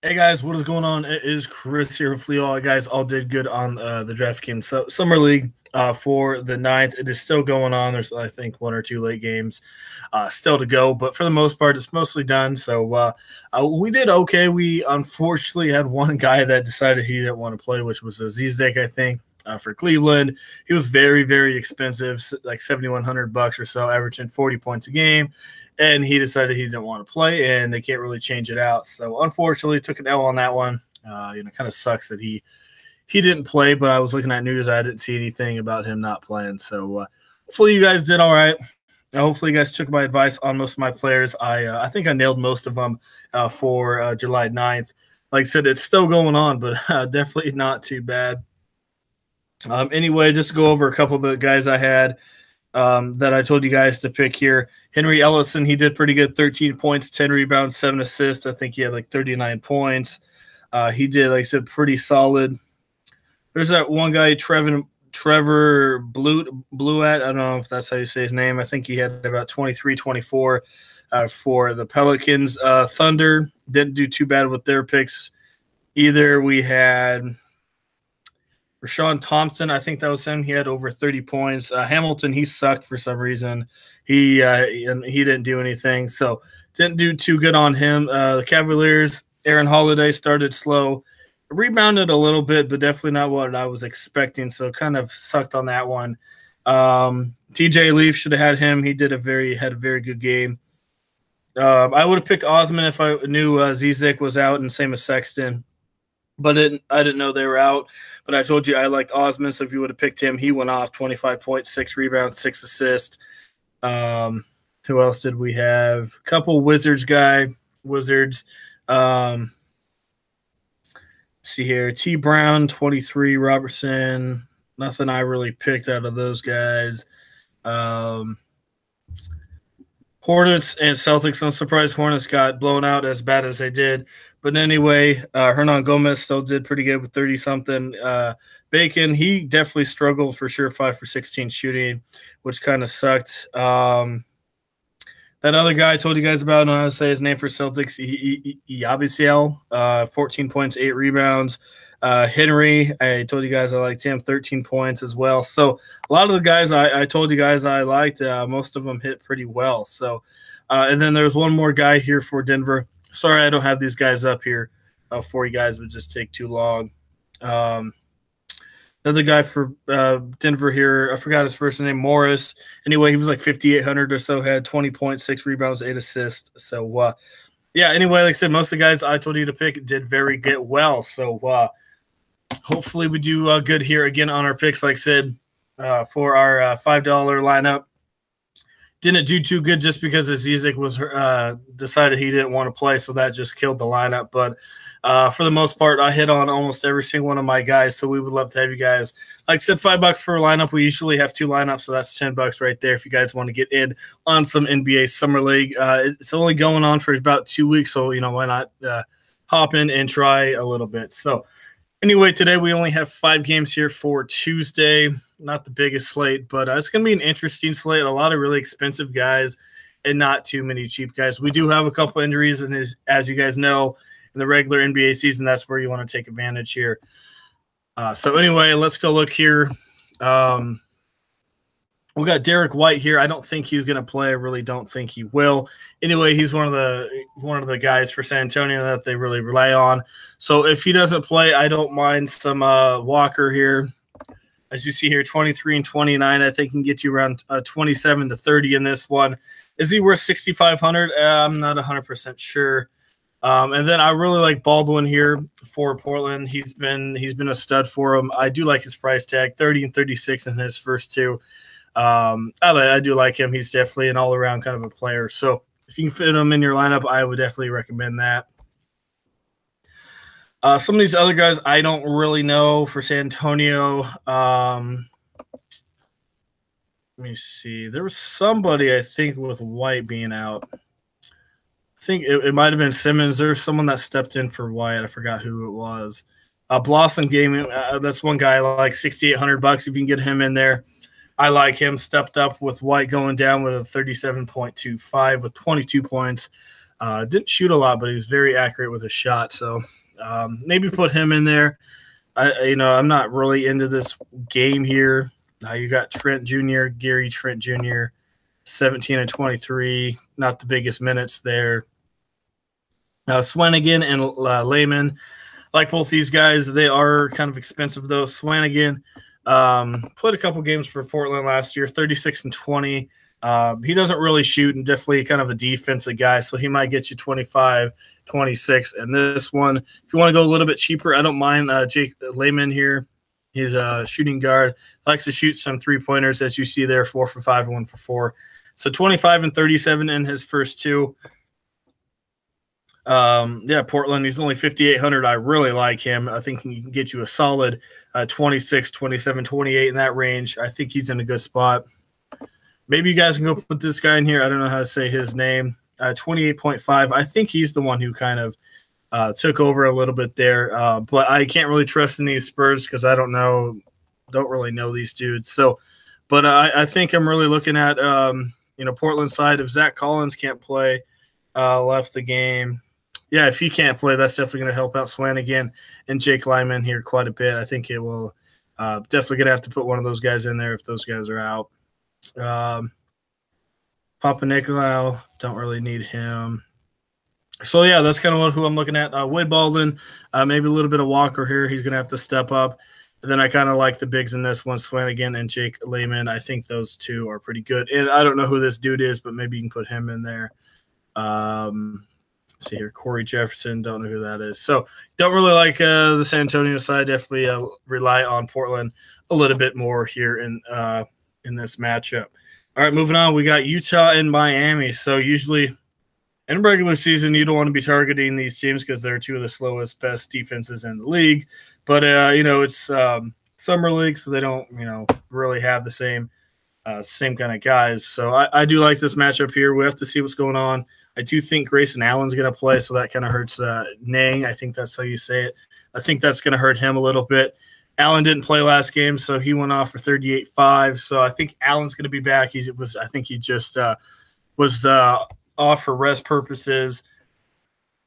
Hey guys, what is going on? It is Chris here. Hopefully, all you guys all did good on the Draftkings Summer League for the ninth. It is still going on. There's, I think, one or two late games still to go, but for the most part, it's mostly done. So we did okay. We unfortunately had one guy that decided he didn't want to play, which was Zizek, I think, for Cleveland. He was very, very expensive, like $7,100 or so, averaging 40 points a game. And he decided he didn't want to play, and they can't really change it out. So unfortunately, took an L on that one. Kind of sucks that he didn't play. But I was looking at news, I didn't see anything about him not playing. So hopefully you guys did all right. Hopefully you guys took my advice on most of my players. I think I nailed most of them for July 9th. Like I said, it's still going on, but definitely not too bad. Anyway, just to go over a couple of the guys I had. That I told you guys to pick here. Henry Ellison, he did pretty good, 13 points, 10 rebounds, 7 assists. I think he had like 39 points. He did, like I said, pretty solid. There's that one guy, Trevor Bluat. I don't know if that's how you say his name. I think he had about 23, 24 for the Pelicans. Thunder didn't do too bad with their picks either. We had Rashawn Thompson, I think that was him. He had over 30 points. Hamilton, he sucked for some reason. He didn't do anything, so didn't do too good on him. The Cavaliers, Aaron Holiday started slow, rebounded a little bit, but definitely not what I was expecting. So kind of sucked on that one. TJ Leaf should have had him. He had a very good game. I would have picked Osman if I knew Zizek was out, and same as Sexton. But I didn't know they were out. But I told you I liked Osman, so if you would have picked him, he went off 25 points, 6 rebounds, 6 assists. Who else did we have? A couple Wizards. See here, T. Brown, 23, Robertson. Nothing I really picked out of those guys. Hornets and Celtics. I'm surprised Hornets got blown out as bad as they did. But anyway, Hernan Gomez still did pretty good with 30-something. Bacon, he definitely struggled for sure, 5 for 16 shooting, which kind of sucked. That other guy I told you guys about, I don't know how to say his name for Celtics, Yabisiel, 14 points, 8 rebounds. Henry, I told you guys I liked him, 13 points as well. So a lot of the guys I told you guys I liked, most of them hit pretty well. So, and then there's one more guy here for Denver. Sorry I don't have these guys up here for you guys. It would just take too long. Another guy for Denver here, I forgot his first name, Morris. Anyway, he was like 5,800 or so, had 20 points, 6 rebounds, 8 assists. So, yeah, anyway, like I said, most of the guys I told you to pick did very well. So, hopefully we do good here again on our picks. Like I said, for our $5 lineup, didn't do too good just because Zizek was decided he didn't want to play, so that just killed the lineup. But for the most part, I hit on almost every single one of my guys, so we would love to have you guys. Like I said, $5 for a lineup. We usually have 2 lineups, so that's $10 right there if you guys want to get in on some NBA Summer League. It's only going on for about 2 weeks, so why not hop in and try a little bit. So anyway, today we only have 5 games here for Tuesday. Not the biggest slate, but it's going to be an interesting slate. A lot of really expensive guys and not too many cheap guys. We do have a couple injuries, and as you guys know, in the regular NBA season, that's where you want to take advantage here. So anyway, let's go look here. We got Derek White here. I don't think he's going to play. I really don't think he will. Anyway, he's one of the guys for San Antonio that they really rely on. So if he doesn't play, I don't mind some Walker here. As you see here, 23 and 29. I think he can get you around 27 to 30 in this one. Is he worth 6,500? I'm not 100% sure. And then I really like Baldwin here for Portland. He's been a stud for him. I do like his price tag, 30 and 36 in his first 2. I do like him. He's definitely an all-around kind of a player. So if you can fit him in your lineup, I would definitely recommend that. Some of these other guys I don't really know for San Antonio. Let me see. There was somebody, I think, with White being out. I think it might have been Simmons. There's someone that stepped in for White. I forgot who it was. Blossom Gaming, that's one guy, like $6,800 if you can get him in there. I like him. Stepped up with White going down with a 37.25 with 22 points. Didn't shoot a lot, but he was very accurate with his shot. So maybe put him in there. I'm not really into this game here. You got Trent Jr., Gary Trent Jr., 17 and 23, not the biggest minutes there. Swanigan and Lehman, like both these guys, they are kind of expensive though. Swanigan played a couple games for Portland last year, 36 and 20. He doesn't really shoot and definitely kind of a defensive guy, so he might get you 25, 26. And this one, if you want to go a little bit cheaper, I don't mind Jake Lehman here. He's a shooting guard, likes to shoot some three-pointers, as you see there, 4 for 5 and 1 for 4. So 25 and 37 in his first two. Portland, he's only 5,800. I really like him. I think he can get you a solid 26, 27, 28 in that range. I think he's in a good spot. Maybe you guys can go put this guy in here. I don't know how to say his name. 28.5. I think he's the one who kind of took over a little bit there. But I can't really trust in these Spurs because I don't really know these dudes. So, but I think I'm really looking at, Portland side. If Zach Collins can't play, left the game. Yeah, if he can't play, that's definitely going to help out Swanigan and Jake Lyman here quite a bit. I think it will definitely going to have to put one of those guys in there if those guys are out. Papa Nicolau, don't really need him. So, yeah, that's kind of who I'm looking at. Wade Baldwin, maybe a little bit of Walker here. He's going to have to step up. And then I kind of like the bigs in this one, Swanigan and Jake Lehman. I think those two are pretty good. And I don't know who this dude is, but maybe you can put him in there. See here, Corey Jefferson, don't know who that is. So don't really like the San Antonio side. Definitely rely on Portland a little bit more here in this matchup. All right, moving on. We got Utah and Miami. So usually in regular season, you don't want to be targeting these teams because they're two of the slowest, best defenses in the league. But, it's summer league, so they don't, really have the same kind of guys. So I do like this matchup here. We have to see what's going on. I do think Grayson Allen's going to play, so that kind of hurts Nang. I think that's how you say it. I think that's going to hurt him a little bit. Allen didn't play last game, so he went off for 38.5. So I think Allen's going to be back. I think he just was off for rest purposes.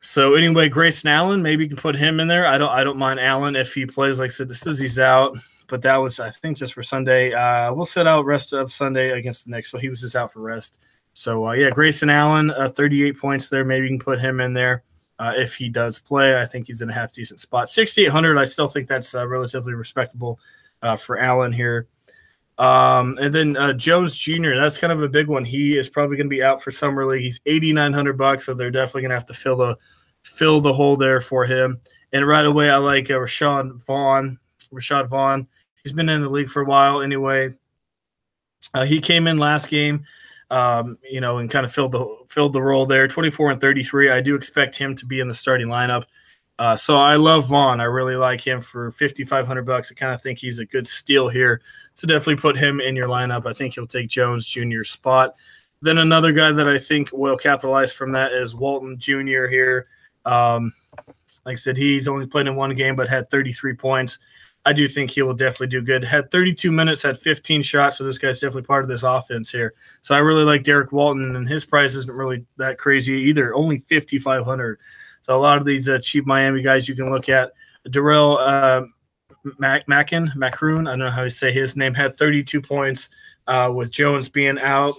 So anyway, Grayson Allen, maybe you can put him in there. I don't mind Allen if he plays. Like I said, this is he's out, but that was I think just for Sunday. We'll set out rest of Sunday against the Knicks, so he was just out for rest. So Grayson Allen, 38 points there. Maybe you can put him in there if he does play. I think he's in a half decent spot. 6,800. I still think that's relatively respectable for Allen here. And then Jones Jr., that's kind of a big one. He is probably going to be out for summer league. He's $8,900, so they're definitely going to have to fill the hole there for him. And right away, I like Rashad Vaughn. He's been in the league for a while anyway. He came in last game, and kind of filled the role there. 24 and 33. I do expect him to be in the starting lineup. So I love Vaughn. I really like him for $5,500. I kind of think he's a good steal here. So definitely put him in your lineup. I think he'll take Jones Jr.'s spot. Then another guy that I think will capitalize from that is Walton Jr. here. Like I said, he's only played in one game but had 33 points. I do think he will definitely do good. Had 32 minutes, had 15 shots, so this guy's definitely part of this offense here. So I really like Derek Walton, and his price isn't really that crazy either, only $5,500. So a lot of these cheap Miami guys you can look at. Darrell Macroon, I don't know how you say his name, had 32 points with Jones being out.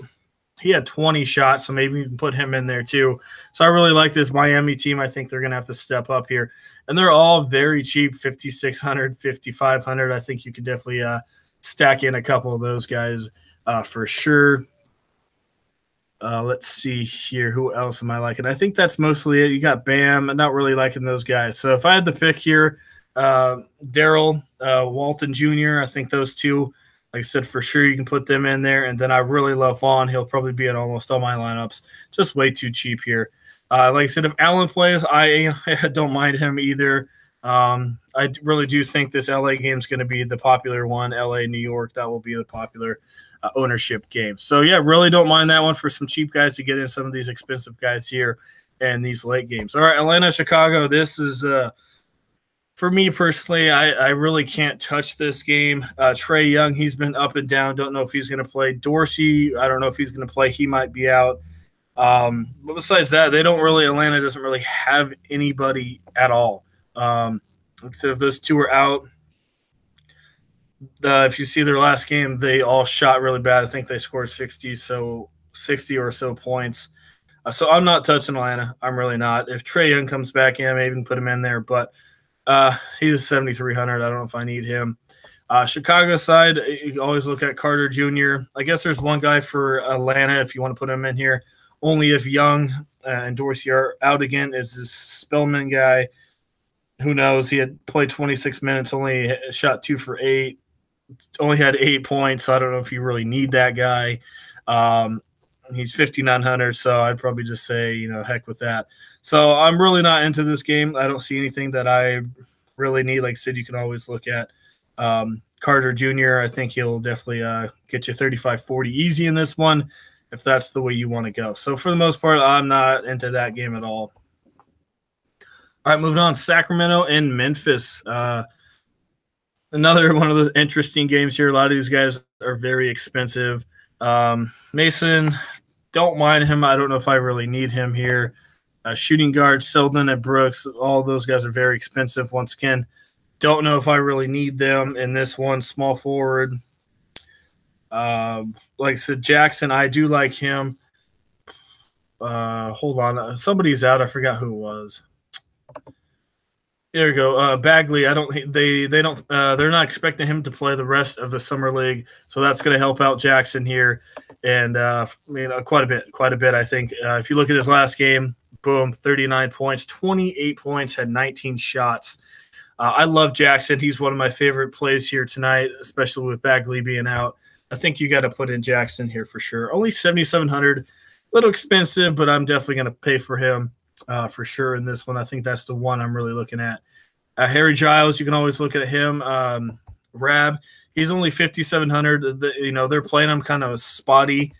He had 20 shots, so maybe you can put him in there too. So I really like this Miami team. I think they're going to have to step up here. And they're all very cheap, $5,600, $5,500. I think you could definitely stack in a couple of those guys for sure. Let's see here. Who else am I liking? I think that's mostly it. You got Bam. I'm not really liking those guys. So if I had to pick here, Darrell, Walton Jr., I think those two, like I said, for sure you can put them in there. And then I really love Vaughn. He'll probably be in almost all my lineups. Just way too cheap here. Like I said, if Allen plays, I don't mind him either. I really do think this LA game is going to be the popular one. LA, New York, that will be the popular ownership game. So, yeah, really don't mind that one for some cheap guys to get in some of these expensive guys here and these late games. All right, Atlanta, Chicago, this is for me personally, I really can't touch this game. Trae Young, he's been up and down. Don't know if he's going to play. Dorsey, I don't know if he's going to play. He might be out. But besides that, Atlanta doesn't really have anybody at all. Like I said, if those two are out, if you see their last game, they all shot really bad. I think they scored 60 or so points. So I'm not touching Atlanta. I'm really not. If Trae Young comes back in, maybe even put him in there. But he's 7,300. I don't know if I need him. Chicago side, you always look at Carter Jr. I guess there's one guy for Atlanta if you want to put him in here. Only if Young and Dorsey are out again is this Spellman guy. Who knows? He had played 26 minutes, only shot 2 for 8, only had 8 points. So I don't know if you really need that guy. He's 5,900, so I'd probably just say, heck with that. So I'm really not into this game. I don't see anything that I really need. Like I said, you can always look at Carter Jr. I think he'll definitely get you 35-40 easy in this one if that's the way you want to go. So for the most part, I'm not into that game at all. All right, moving on. Sacramento and Memphis. Another one of those interesting games here. A lot of these guys are very expensive. Mason, don't mind him. I don't know if I really need him here. Shooting guard, Selden and Brooks, all those guys are very expensive. Once again, don't know if I really need them in this one. Small forward. Like I said, Jackson, I do like him. Hold on. Somebody's out. I forgot who it was. There you go. Bagley, they're not expecting him to play the rest of the summer league, so that's going to help out Jackson here, and quite a bit. I think if you look at his last game, boom, 39 points, 28 points, had 19 shots. I love Jackson. He's one of my favorite plays here tonight, especially with Bagley being out. I think you got to put in Jackson here for sure. Only 7,700, a little expensive, but I'm definitely going to pay for him. For sure in this one. I think that's the one I'm really looking at. Harry Giles, you can always look at him. Rab, he's only 5,700. They're playing him kind of spotty.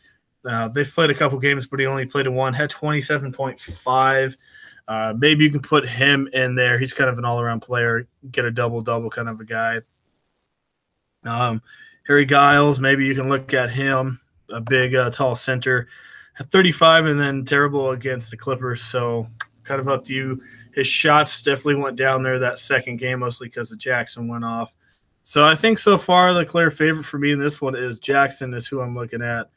They've played a couple games, but he only played in one. Had 27.5. Maybe you can put him in there. He's kind of an all-around player. Get a double-double kind of a guy. Harry Giles, maybe you can look at him. A big, tall center. 35 and then terrible against the Clippers, so kind of up to you. His shots definitely went down there that second game, mostly because the Jackson went off. So I think so far the clear favorite for me in this one is Jackson is who I'm looking at.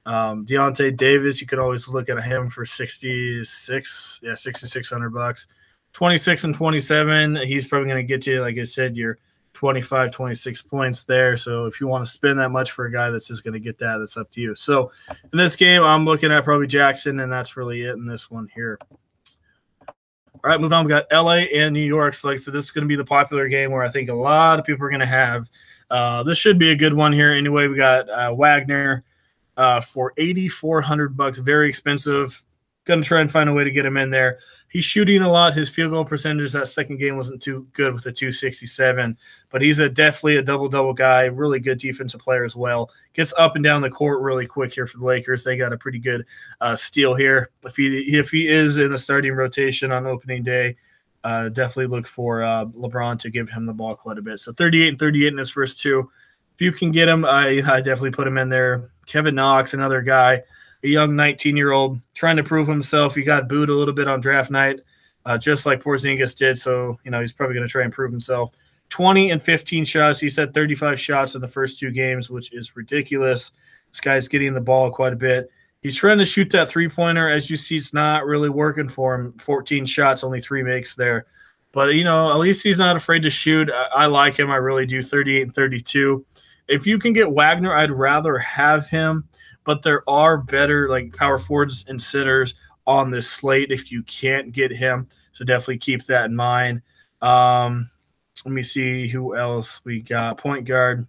Deontay Davis, you could always look at him for 6,600 bucks. 26 and 27, he's probably going to get you, like I said, your 25, 26 points there. So if you want to spend that much for a guy that's just going to get that, that's up to you. So in this game, I'm looking at probably Jackson, and that's really it in this one here. All right, moving on. We got LA and New York. So like I said, this is going to be the popular game where I think a lot of people are going to have. This should be a good one here. Anyway, we got Wagner for 8,400 bucks. Very expensive. Going to try and find a way to get him in there. He's shooting a lot. His field goal percentage that second game wasn't too good with a 267, but he's definitely a double-double guy, really good defensive player as well. Gets up and down the court really quick here for the Lakers. They got a pretty good steal here. If he is in the starting rotation on opening day, definitely look for LeBron to give him the ball quite a bit. So 38 and 38 in his first two. If you can get him, I definitely put him in there. Kevin Knox, another guy. A young 19-year-old trying to prove himself. He got booed a little bit on draft night, just like Porzingis did. So, he's probably going to try and prove himself. 20 and 15 shots. He's had 35 shots in the first two games, which is ridiculous. This guy's getting the ball quite a bit. He's trying to shoot that three-pointer. As you see, it's not really working for him. 14 shots, only 3 makes there. But, at least he's not afraid to shoot. I like him. I really do. 38 and 32. If you can get Wagner, I'd rather have him. But there are better power forwards and centers on this slate if you can't get him. So definitely keep that in mind. Let me see who else we got. Point guard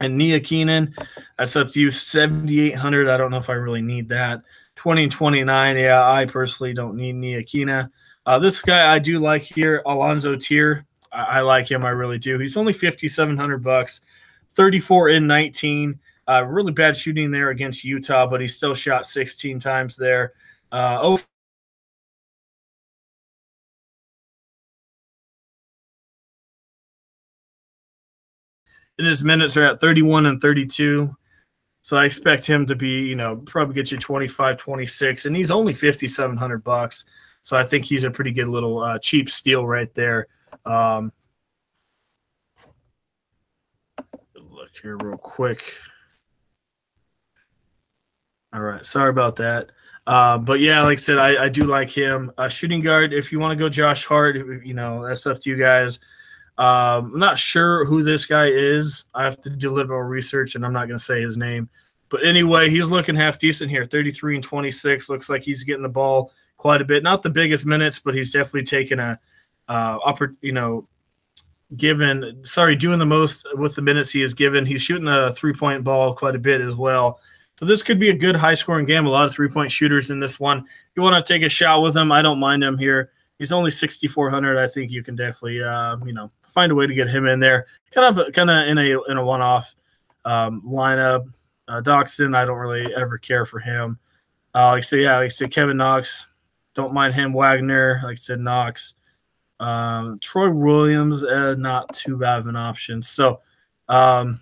and Nia Keenan. That's up to you. 7,800. I don't know if I really need that. 20 and 29. Yeah, I personally don't need Nia Keenan. This guy I do like here, Alonzo Tier. I like him. I really do. He's only 5,700 bucks. 34 and 19. Really bad shooting there against Utah, but he still shot 16 times there. And his minutes are at 31 and 32. So I expect him to be, probably get you 25, 26, and he's only 5,700 bucks. So I think he's a pretty good little cheap steal right there. Look here real quick. All right, sorry about that. But yeah, like I said, I do like him. Shooting guard, if you want to go Josh Hart, that's up to you guys. I'm not sure who this guy is. I have to do a little more research, and I'm not going to say his name. But anyway, he's looking half decent here. 33 and 26. Looks like he's getting the ball quite a bit. Not the biggest minutes, but he's definitely taking doing the most with the minutes he is given. He's shooting the three-point ball quite a bit as well. So this could be a good high-scoring game. A lot of three-point shooters in this one. If you want to take a shot with him, I don't mind him here. He's only 6,400. I think you can definitely, find a way to get him in there. Kind of in a one-off lineup. Doxson, I don't really ever care for him. Like I said, Kevin Knox, don't mind him. Wagner, like I said, Knox. Troy Williams, not too bad of an option. So, and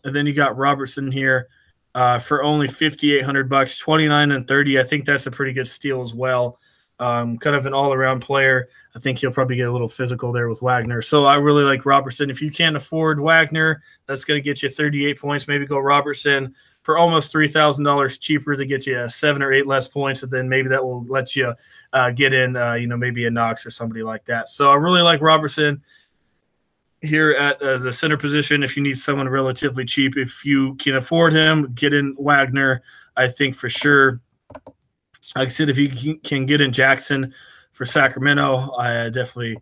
then you got Robertson here for only 5,800 bucks, 29 and 30. I think that's a pretty good steal as well. Kind of an all-around player. I think he'll probably get a little physical there with Wagner. So I really like Robertson. If you can't afford Wagner, that's going to get you 38 points. Maybe go Robertson for almost $3,000 cheaper to get you 7 or 8 less points, and then maybe that will let you get in, maybe a Knox or somebody like that. So I really like Robertson here at the center position. If you need someone relatively cheap, if you can afford him, get in Wagner. I think for sure. Like I said, if you can get in Jackson for Sacramento, I definitely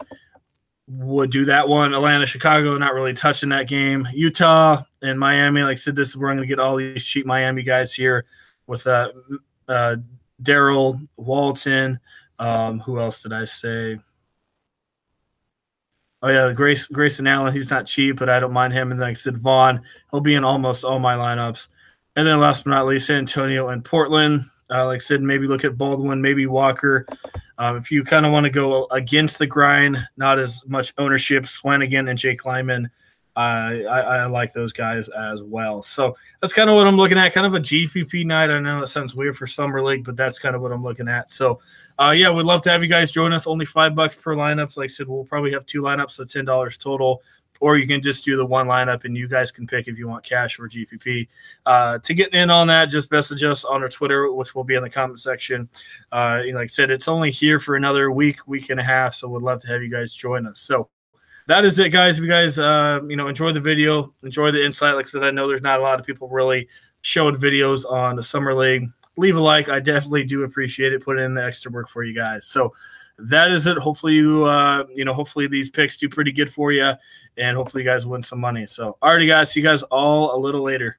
would do that one. Atlanta, Chicago, not really touching that game. Utah and Miami, like I said, this is where I'm going to get all these cheap Miami guys here with Daryl, Walton. Who else did I say? Oh, yeah, Grayson Allen. He's not cheap, but I don't mind him. And like I said, Vaughn, he'll be in almost all my lineups. And then last but not least, San Antonio and Portland. Like I said, maybe look at Baldwin, maybe Walker. If you kind of want to go against the grind, not as much ownership, Swanigan and Jake Lyman, I like those guys as well. So that's kind of what I'm looking at, kind of a GPP night. I know that sounds weird for Summer League, but that's kind of what I'm looking at. So, yeah, we'd love to have you guys join us. Only $5 per lineup. Like I said, we'll probably have 2 lineups, so $10 total. Or you can just do the one lineup, and you guys can pick if you want cash or GPP. To get in on that, just message us on our Twitter, which will be in the comment section. Like I said, it's only here for another week and a half, so we'd love to have you guys join us. So that is it, guys. If you guys, enjoy the video, enjoy the insight. Like I said, I know there's not a lot of people really showing videos on the Summer League. Leave a like. I definitely do appreciate it. Put in the extra work for you guys. So that is it. Hopefully hopefully these picks do pretty good for you, and hopefully you guys win some money. So, alrighty, guys. See you guys all a little later.